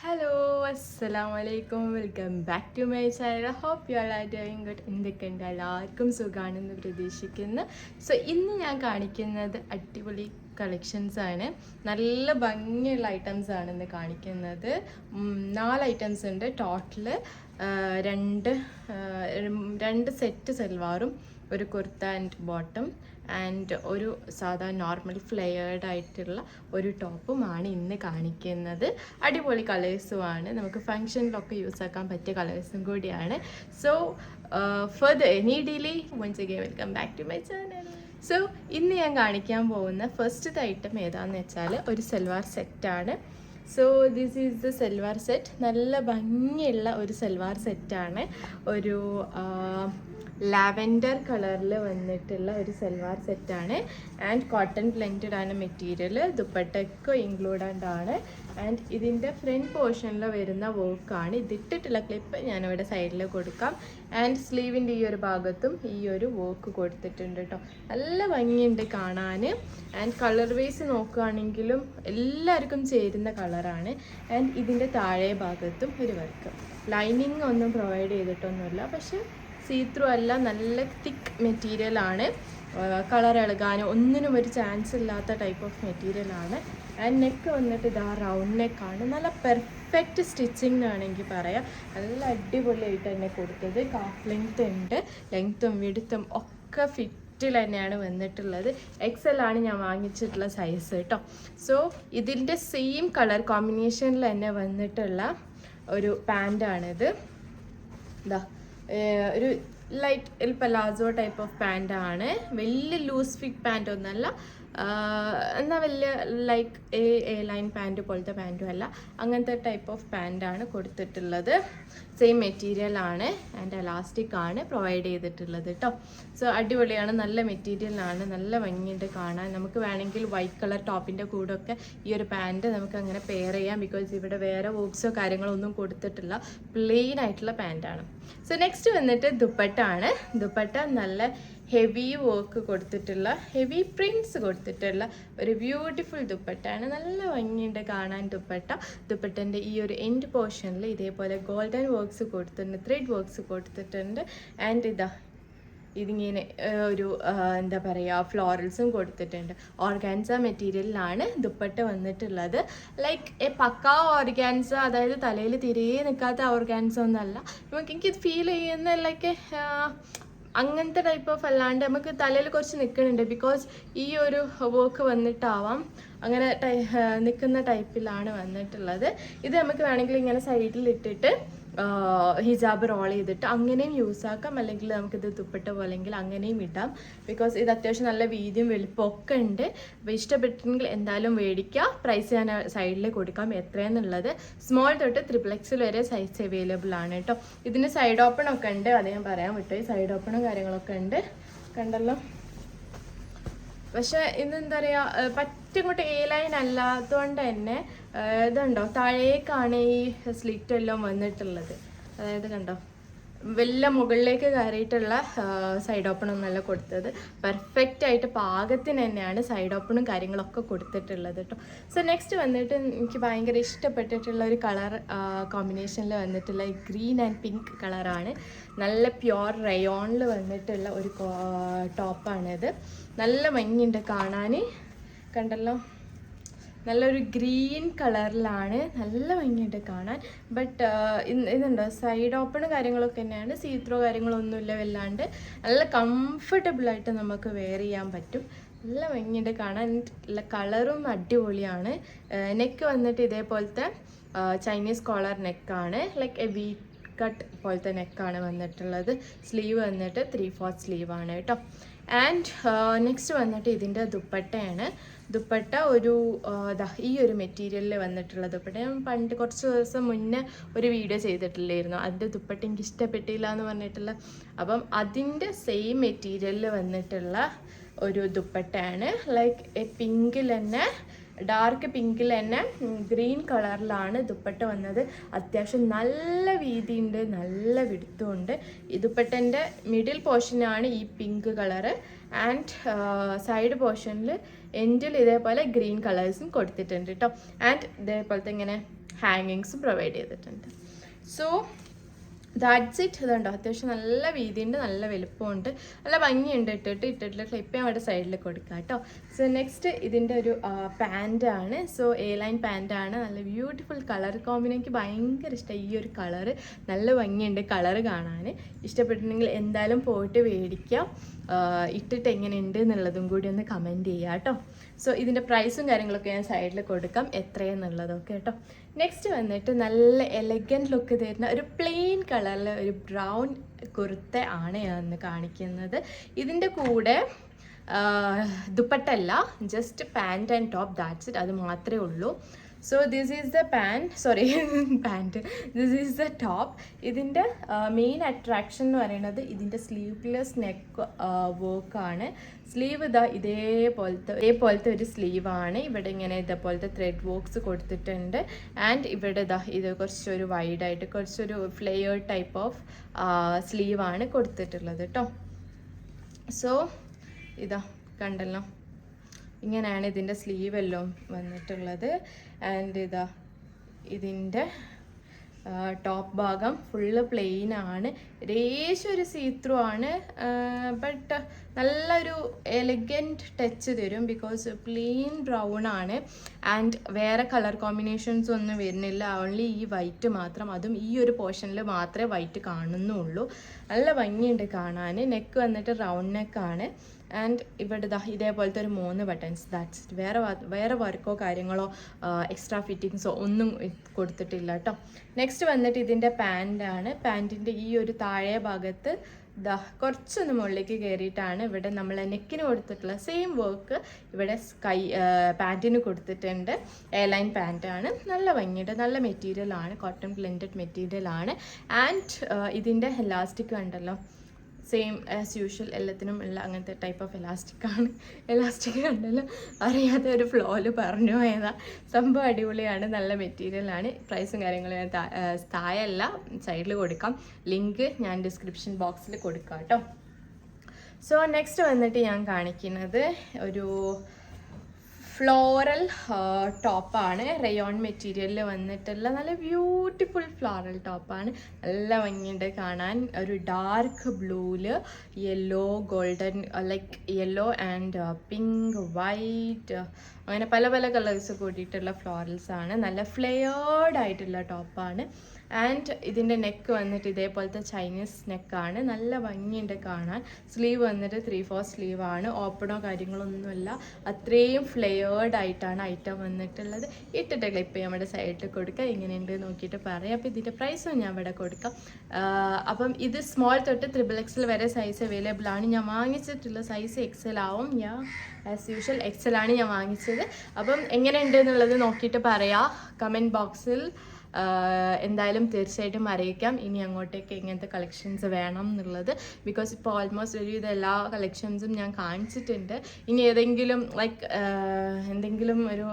Hello അസ്സലാമലൈക്കും welcome back to my channel. Hope you all are doing good. എന്തൊക്കെയുണ്ട്, എല്ലാവർക്കും സുഖമാണെന്ന് പ്രതീക്ഷിക്കുന്നു. സോ ഇന്ന് ഞാൻ കാണിക്കുന്നത് അടിപൊളി കളക്ഷൻസ് ആണ്. നല്ല ഭംഗിയുള്ള ഐറ്റംസ് ആണ് ഇന്ന് കാണിക്കുന്നത്. 4 ഐറ്റംസ് ഉണ്ട് ടോട്ടൽ. രണ്ട് സെറ്റ് സൽവാറും ഒരു കുർത്ത ആൻഡ് ബോട്ടം ആൻഡ് ഒരു സാധാ നോർമൽ ഫ്ലെയർഡ് ആയിട്ടുള്ള ഒരു ടോപ്പുമാണ് ഇന്ന് കാണിക്കുന്നത്. അടിപൊളി കളേഴ്സുമാണ്, നമുക്ക് ഫങ്ഷനിലൊക്കെ യൂസ് ആക്കാൻ പറ്റിയ കളേഴ്സും കൂടിയാണ്. So further any delay once again welcome back to my channel. So ഇന്ന് ഞാൻ കാണിക്കാൻ പോകുന്ന ഫസ്റ്റത്തെ ഐറ്റം ഏതാണെന്ന് വെച്ചാൽ ഒരു സൽവാർ സെറ്റാണ്. So this is the salwar set. നല്ല ഭംഗിയുള്ള ഒരു സൽവാർ സെറ്റാണ്. ഒരു ലാവൻഡർ കളറിൽ വന്നിട്ടുള്ള ഒരു സൽവാർ സെറ്റാണ്. ആൻഡ് കോട്ടൺ ബ്ലെൻഡഡ് ആണ് മെറ്റീരിയൽ. ദുപ്പട്ടയ്ക്ക് ഇൻക്ലൂഡഡ് ആണ്. ആൻഡ് ഇതിൻ്റെ ഫ്രണ്ട് പോർഷനിൽ വരുന്ന വർക്കാണ്. ഇതിട്ടിട്ടുള്ള ക്ലിപ്പ് ഞാനിവിടെ സൈഡിൽ കൊടുക്കാം. ആൻഡ് സ്ലീവിൻ്റെ ഈ ഒരു ഭാഗത്തും ഈ ഒരു വർക്ക് കൊടുത്തിട്ടുണ്ട് കേട്ടോ. നല്ല ഭംഗിയുണ്ട് കാണാൻ. ആൻഡ് കളർ വൈസ് നോക്കുകയാണെങ്കിലും എല്ലാവർക്കും ചേരുന്ന കളറാണ്. ആൻഡ് ഇതിൻ്റെ താഴെ ഭാഗത്തും ഒരു വർക്ക്. ലൈനിങ് ഒന്നും പ്രൊവൈഡ് ചെയ്തിട്ടൊന്നുമില്ല, പക്ഷെ സീത്രൂ അല്ല, നല്ല തിക്ക് മെറ്റീരിയലാണ്. കളർ ഇളകാനും ഒന്നിനും ഒരു ചാൻസ് ഇല്ലാത്ത ടൈപ്പ് ഓഫ് മെറ്റീരിയലാണ്. ആൻഡ് നെക്ക് വന്നിട്ട് ഇതാ റൗണ്ട് നെക്കാണ്. നല്ല പെർഫെക്റ്റ് സ്റ്റിച്ചിങ് ആണെങ്കിൽ പറയാം. നല്ല അടിപൊളിയായിട്ട് തന്നെ കൊടുത്തത്. കാഫ് ലെങ്ത് ഉണ്ട്, ലെങ്ത്തും വിടുത്തും ഒക്കെ ഫിറ്റിൽ തന്നെയാണ് വന്നിട്ടുള്ളത്. XL ആണ് ഞാൻ വാങ്ങിച്ചിട്ടുള്ള സൈസ് കേട്ടോ. സോ ഇതിൻ്റെ സെയിം കളർ കോമ്പിനേഷനിൽ തന്നെ വന്നിട്ടുള്ള ഒരു പാൻറ്റാണിത്. ഇതാ ഒരു ലൈറ്റ് പലാസോ ടൈപ്പ് ഓഫ് പാൻറ്റാണ്. വലിയ ലൂസ് ഫിറ്റ് പാൻറ് ഒന്നല്ല, എന്നാൽ വലിയ ലൈക്ക് എ ലൈൻ പാൻറ് പോലത്തെ പാൻറ്റും അല്ല, അങ്ങനത്തെ ടൈപ്പ് ഓഫ് പാൻറ്റാണ് കൊടുത്തിട്ടുള്ളത്. സെയിം മെറ്റീരിയൽ ആണ് ആൻഡ് എലാസ്റ്റിക് ആണ് പ്രൊവൈഡ് ചെയ്തിട്ടുള്ളത് കേട്ടോ. സോ അടിപൊളിയാണ്, നല്ല മെറ്റീരിയലാണ്, നല്ല ഭംഗിയുണ്ട് കാണാൻ. നമുക്ക് വേണമെങ്കിൽ വൈറ്റ് കളർ ടോപ്പിൻ്റെ കൂടെ ഒക്കെ ഈ ഒരു പാൻറ്റ് നമുക്ക് അങ്ങനെ പെയർ ചെയ്യാം. ബിക്കോസ് ഇവിടെ വേറെ വർക്ക്സോ കാര്യങ്ങളോ ഒന്നും കൊടുത്തിട്ടില്ല, പ്ലെയിൻ ആയിട്ടുള്ള പാൻറ്റാണ്. സോ നെക്സ്റ്റ് വന്നിട്ട് ദുപ്പട്ട ആണ്. ദുപ്പട്ട നല്ല ഹെവി വർക്ക് കൊടുത്തിട്ടുള്ള, ഹെവി പ്രിൻറ്റ്സ് കൊടുത്തിട്ടുള്ള ഒരു ബ്യൂട്ടിഫുൾ ദുപ്പട്ടയാണ്. നല്ല ഭംഗിയുണ്ട് കാണാൻ ദുപ്പട്ട. ദുപ്പട്ടൻ്റെ ഈ ഒരു എൻഡ് പോർഷനിൽ ഇതേപോലെ ഗോൾഡൻ വർക്ക്സ് കൊടുത്തിട്ടുണ്ട്, ത്രെഡ് വർക്ക്സ് കൊടുത്തിട്ടുണ്ട്. ആൻഡ് ഇതിങ്ങനെ ഒരു എന്താ പറയുക, ഫ്ലോറൽസും കൊടുത്തിട്ടുണ്ട്. ഓർഗാൻസ മെറ്റീരിയലിലാണ് ദുപ്പട്ട വന്നിട്ടുള്ളത്. ലൈക്ക് പക്കാ ഓർഗാൻസ, അതായത് തലയിൽ തിരേ നിൽക്കാത്ത ഓർഗാൻസ ഒന്നല്ല. എനിക്കിത് ഫീൽ ചെയ്യുന്ന ലൈക്ക് അങ്ങനത്തെ ടൈപ്പ് ഓഫ് അല്ലാണ്ട് നമുക്ക് തലയിൽ കുറച്ച് നിൽക്കുന്നുണ്ട്. ബിക്കോസ് ഈ ഒരു വർക്ക് വന്നിട്ടാവാം അങ്ങനെ നിൽക്കുന്ന ടൈപ്പിലാണ് വന്നിട്ടുള്ളത്. ഇത് നമുക്ക് വേണമെങ്കിൽ ഇങ്ങനെ സൈഡിൽ ഇട്ടിട്ട് ഹിജാബ് റോൾ ചെയ്തിട്ട് അങ്ങനെയും യൂസ് ആക്കാം. അല്ലെങ്കിൽ നമുക്കിത് ദുപ്പട്ട പോലെങ്കിൽ അങ്ങനെയും ഇടാം. ബിക്കോസ് ഇത് അത്യാവശ്യം നല്ല വീതിയും വലുപ്പമൊക്കെ ഉണ്ട്. അപ്പോൾ ഇഷ്ടപ്പെട്ടെങ്കിൽ എന്തായാലും മേടിക്കുക. പ്രൈസ് ഞാൻ സൈഡിൽ കൊടുക്കാം എത്രയെന്നുള്ളത്. സ്മോൾ തൊട്ട് XXL വരെ സൈസ് അവൈലബിൾ ആണ് കേട്ടോ. ഇതിന് സൈഡ് ഓപ്പൺ ഒക്കെ ഉണ്ട്, അത് ഞാൻ പറയാൻ വിട്ടു. സൈഡ് ഓപ്പണും കാര്യങ്ങളൊക്കെ ഉണ്ട്, കണ്ടല്ലോ. പക്ഷെ ഇതെന്താ പറയുക, പറ്റിങ്ങോട്ട് എ ലൈൻ അല്ലാത്തതുകൊണ്ട് തന്നെ ഇതുണ്ടോ താഴേക്കാണ് ഈ സ്ലിറ്റ് എല്ലാം വന്നിട്ടുള്ളത്. അതായത് കണ്ടോ, വല്ല മുകളിലേക്ക് കയറിയിട്ടുള്ള സൈഡ് ഓപ്പൺ ഒന്നല്ല കൊടുത്തത്. പെർഫെക്റ്റ് ആയിട്ട് പാകത്തിന് തന്നെയാണ് സൈഡ് ഓപ്പണും കാര്യങ്ങളൊക്കെ കൊടുത്തിട്ടുള്ളത് കേട്ടോ. സോ നെക്സ്റ്റ് വന്നിട്ട് എനിക്ക് ഭയങ്കര ഇഷ്ടപ്പെട്ടിട്ടുള്ള ഒരു കളർ കോമ്പിനേഷനിൽ വന്നിട്ടുള്ള ഗ്രീൻ ആൻഡ് പിങ്ക് കളറാണ്. നല്ല പ്യുവർ റയോണിൽ വന്നിട്ടുള്ള ഒരു ടോപ്പാണിത്. നല്ല ഭംഗിയുണ്ട് കാണാൻ, കണ്ടല്ലോ. നല്ലൊരു ഗ്രീൻ കളറിലാണ്, നല്ല ഭംഗിയുണ്ട് കാണാൻ. ബട്ട് ഇതുണ്ടോ സൈഡ് ഓപ്പൺ കാര്യങ്ങളൊക്കെ തന്നെയാണ്, സീത്രോ കാര്യങ്ങളൊന്നുമില്ല വല്ലാണ്ട്. നല്ല കംഫർട്ടബിളായിട്ട് നമുക്ക് വെയർ ചെയ്യാൻ പറ്റും. നല്ല ഭംഗിയുണ്ട് കാണാൻ. കളറും അടിപൊളിയാണ്. നെക്ക് വന്നിട്ട് ഇതേപോലത്തെ ചൈനീസ് കോളർ നെക്കാണ്. ലൈക്ക് എ വി കട്ട് പോലത്തെ നെക്കാണ് വന്നിട്ടുള്ളത്. സ്ലീവ് വന്നിട്ട് 3/4 സ്ലീവാണ് കേട്ടോ. ആൻഡ് നെക്സ്റ്റ് വന്നിട്ട് ഇതിൻ്റെ ദുപ്പട്ടയാണ്. ദുപ്പട്ട ഒരു ഈ ഒരു മെറ്റീരിയലിൽ വന്നിട്ടുള്ള ദുപ്പട്ട ഞാൻ പണ്ട് കുറച്ച് ദിവസം മുന്നേ ഒരു വീഡിയോ ചെയ്തിട്ടില്ലായിരുന്നു. അതിൻ്റെ ദുപ്പട്ട എനിക്ക് ഇഷ്ടപ്പെട്ടില്ല എന്ന് പറഞ്ഞിട്ടുള്ള. അപ്പം അതിൻ്റെ സെയിം മെറ്റീരിയലിൽ വന്നിട്ടുള്ള ഒരു ദുപ്പട്ടയാണ്. ലൈക്ക് പിങ്കിൽ തന്നെ, ഡാർക്ക് പിങ്കിൽ തന്നെ ഗ്രീൻ കളറിലാണ് ദുപ്പട്ട വന്നത്. അത്യാവശ്യം നല്ല വീതിയുണ്ട്, നല്ല വിടുത്തുമുണ്ട്. ഈ ദുപ്പട്ടൻ്റെ മിഡിൽ പോർഷനാണ് ഈ പിങ്ക് കളറ്. ആൻഡ് സൈഡ് പോർഷനിൽ എൻഡിൽ ഇതേപോലെ ഗ്രീൻ കളേഴ്സും കൊടുത്തിട്ടുണ്ട് കേട്ടോ. ആൻഡ് ഇതേപോലത്തെ ഇങ്ങനെ ഹാങ്ങിങ്സും പ്രൊവൈഡ് ചെയ്തിട്ടുണ്ട്. So that's it. ഇതുണ്ടോ, അത്യാവശ്യം നല്ല വീതിയുണ്ട്, നല്ല വലുപ്പമുണ്ട്, നല്ല ഭംഗിയുണ്ട്. ഇട്ടിട്ടുള്ള ക്ലിപ്പ് ഞാൻ അവിടെ സൈഡിൽ കൊടുക്കാം കേട്ടോ. സോ നെക്സ്റ്റ് ഇതിൻ്റെ ഒരു പാൻറ്റാണ്. സോ എ ലൈൻ പാൻറ്റാണ്. നല്ല ബ്യൂട്ടിഫുൾ കളർ കോമ്പിനേഷൻ. എനിക്ക് ഭയങ്കര ഇഷ്ടമായി ഈ ഒരു കളറ്. നല്ല ഭംഗിയുണ്ട് കളറ് കാണാൻ. ഇഷ്ടപ്പെട്ടിട്ടുണ്ടെങ്കിൽ എന്തായാലും പോയിട്ട് മേടിക്കാം. ഇട്ടിട്ട് എങ്ങനെയുണ്ട് എന്നുള്ളതും കൂടി ഒന്ന് കമൻറ്റ് ചെയ്യാം കേട്ടോ. സോ ഇതിൻ്റെ പ്രൈസും കാര്യങ്ങളൊക്കെ ഞാൻ സൈഡിൽ കൊടുക്കാം, എത്രയെന്നുള്ളതൊക്കെ കേട്ടോ. നെക്സ്റ്റ് വന്നിട്ട് നല്ല എലഗൻറ്റ് ലുക്ക് തരുന്ന ഒരു പ്ലെയിൻ കളറിൽ ഒരു ബ്രൗൺ കുർത്ത ആണ് ഞാൻ ഇന്ന് കാണിക്കുന്നത്. ഇതിൻ്റെ കൂടെ ദുപ്പട്ടല്ല, just pant and top, that's it. അത് മാത്രമേ ഉള്ളൂ. So this is the pant, this is the top. ഇതിൻ്റെ മെയിൻ അട്രാക്ഷൻ എന്ന് പറയുന്നത് ഇതിൻ്റെ സ്ലീവ്ലെസ് നെക്ക് വർക്കാണ്. സ്ലീവ് ഇതാ ഇതേപോലത്തെ ഒരു സ്ലീവാണ്. ഇവിടെ ഇങ്ങനെ ഇതേപോലത്തെ ത്രെഡ് വർക്ക്സ് കൊടുത്തിട്ടുണ്ട്. ആൻഡ് ഇവിടെ ഇതാ ഇത് കുറച്ചൊരു വൈഡായിട്ട് കുറച്ചൊരു ഫ്ലെയർ ടൈപ്പ് ഓഫ് സ്ലീവാണ് കൊടുത്തിട്ടുള്ളത് കേട്ടോ. സോ ഇതാ കണ്ടല്ലോ, ഇങ്ങനെയാണ് ഇതിൻ്റെ സ്ലീവ് എല്ലാം വന്നിട്ടുള്ളത്. ആൻഡ് ഇതാ ഇതിൻ്റെ ടോപ്പ് ഭാഗം ഫുള്ള് പ്ലെയിൻ ആണ്. രേശം ഒരു സീത്രൂ ആണ്, ബട്ട് നല്ലൊരു എലഗൻറ്റ് ടച്ച് തരും. ബിക്കോസ് പ്ലെയിൻ ബ്രൗൺ ആണ് ആൻഡ് വേറെ കളർ കോമ്പിനേഷൻസ് ഒന്നും വരുന്നില്ല. ഓൺലി ഈ വൈറ്റ് മാത്രം, അതും ഈ ഒരു പോർഷനിൽ മാത്രമേ വൈറ്റ് കാണുന്നുള്ളൂ. നല്ല ഭംഗിയുണ്ട് കാണാൻ. നെക്ക് വന്നിട്ട് റൗണ്ട് നെക്കാണ്. ആൻഡ് ഇവിടെ ഇതേപോലത്തെ ഒരു 3 ബട്ടൺസ്, ദാറ്റ്സ് ഇറ്റ്. വേറെ വർക്കോ കാര്യങ്ങളോ എക്സ്ട്രാ ഫിറ്റിങ്സോ ഒന്നും കൊടുത്തിട്ടില്ല കേട്ടോ. നെക്സ്റ്റ് വന്നിട്ട് ഇതിൻ്റെ പാൻറ്റാണ്. പാൻറ്റിൻ്റെ ഈ ഒരു താഴെ ഭാഗത്ത് കുറച്ചൊന്ന് മുകളിലേക്ക് കയറിയിട്ടാണ് ഇവിടെ നമ്മൾ നെക്കിന് കൊടുത്തിട്ടുള്ള സെയിം വർക്ക് ഇവിടെ പാൻറ്റിന് കൊടുത്തിട്ടുണ്ട്. എയർലൈൻ പാൻറ്റാണ്. നല്ല ഭംഗിയുണ്ട്, നല്ല മെറ്റീരിയലാണ്, കോട്ടൺ ബ്ലെൻഡഡ് മെറ്റീരിയലാണ്. ആൻഡ് ഇതിൻ്റെ എലാസ്റ്റിക് ഉണ്ടല്ലോ, സെയിം ആസ് യൂഷ്വൽ എല്ലാത്തിനും ഉള്ള അങ്ങനത്തെ ടൈപ്പ് ഓഫ് എലാസ്റ്റിക് ഉണ്ടല്ലോ, അറിയാത്ത ഒരു ഫ്ലോയിൽ പറഞ്ഞു പോയതാ. സംഭവം അടിപൊളിയാണ്, നല്ല മെറ്റീരിയലാണ്. പ്രൈസും കാര്യങ്ങളും ഞാൻ താഴെയല്ല സൈഡിൽ കൊടുക്കാം, ലിങ്ക് ഞാൻ ഡിസ്ക്രിപ്ഷൻ ബോക്സിൽ കൊടുക്കാം കേട്ടോ. സോ നെക്സ്റ്റ് വന്നിട്ട് ഞാൻ കാണിക്കുന്നത് ഒരു ഫ്ലോറൽ ടോപ്പാണ്. റയോൺ മെറ്റീരിയലിൽ വന്നിട്ടുള്ള നല്ല ബ്യൂട്ടിഫുൾ ഫ്ലോറൽ ടോപ്പാണ്. നല്ല ഭംഗിയുണ്ട് കാണാൻ. ഒരു ഡാർക്ക് ബ്ലൂവിൽ yellow golden, like yellow and pink, white, അങ്ങനെ പല പല കളേഴ്സ് കൂടിയിട്ടുള്ള ഫ്ലോറൽസ് ആണ്. നല്ല ഫ്ലെയേർഡ് ആയിട്ടുള്ള ടോപ്പാണ്. ആൻഡ് ഇതിൻ്റെ നെക്ക് വന്നിട്ട് ഇതേപോലത്തെ ചൈനീസ് നെക്കാണ്. നല്ല ഭംഗിയുണ്ട് കാണാൻ. സ്ലീവ് വന്നിട്ട് 3/4 സ്ലീവാണ്. ഓപ്പണോ കാര്യങ്ങളൊന്നുമില്ല, അത്രയും ഫ്ലെയേർഡ് ആയിട്ടാണ് ഐറ്റം വന്നിട്ടുള്ളത്. ഇട്ടിട്ട് ക്ലിപ്പ് നമ്മുടെ സൈഡിൽ കൊടുക്കുക, ഇങ്ങനെയുണ്ട് നോക്കിയിട്ട് പറയാം. അപ്പോൾ ഇതിൻ്റെ പ്രൈസും ഞാൻ ഇവിടെ കൊടുക്കാം. അപ്പം ഇത് സ്മോൾ തൊട്ട് XXL വരെ സൈസ് അവൈലബിൾ ആണ്. ഞാൻ വാങ്ങിച്ചിട്ടുള്ള സൈസ് XL ആവും. ആസ് യൂഷ്വൽ XL ആണ് ഞാൻ വാങ്ങിച്ചത്. അപ്പം എങ്ങനെയുണ്ട് എന്നുള്ളത് നോക്കിയിട്ട് പറയാം കമൻറ്റ് ബോക്സിൽ. എന്തായാലും തീർച്ചയായിട്ടും അറിയിക്കാം ഇനി അങ്ങോട്ടേക്ക് എങ്ങനത്തെ കളക്ഷൻസ് വേണം എന്നുള്ളത്. ബിക്കോസ് ഇപ്പോൾ ഓൾമോസ്റ്റ് ഒരുവിധ എല്ലാ കളക്ഷൻസും ഞാൻ കാണിച്ചിട്ടുണ്ട്. ഇനി ഏതെങ്കിലും ലൈക്ക് എന്തെങ്കിലും ഒരു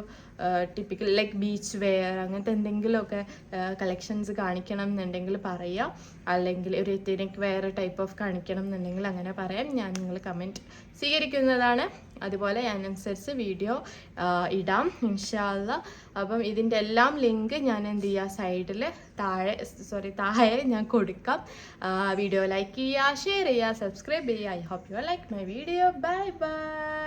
ടിപ്പിക്കൽ ലൈക്ക് ബീച്ച് വെയർ അങ്ങനത്തെ എന്തെങ്കിലുമൊക്കെ കളക്ഷൻസ് കാണിക്കണം എന്നുണ്ടെങ്കിൽ പറയാം. അല്ലെങ്കിൽ ഒരു എത്തനിക് വെയർ ടൈപ്പ് ഓഫ് കാണിക്കണം എന്നുണ്ടെങ്കിൽ അങ്ങനെ പറയാം. ഞാൻ നിങ്ങൾ കമൻറ്റ് സ്വീകരിക്കുന്നതാണ്. അതുപോലെ അതിനനുസരിച്ച് വീഡിയോ ഇടാം ഇൻഷാ അല്ലാ. അപ്പം ഇതിൻ്റെ എല്ലാം ലിങ്ക് ഞാൻ എന്ത് ചെയ്യുക സൈഡിൽ താഴെ ഞാൻ കൊടുക്കാം. വീഡിയോ ലൈക്ക് ചെയ്യുക, ഷെയർ ചെയ്യുക, സബ്സ്ക്രൈബ് ചെയ്യുക. I hope you like my video. Bye by.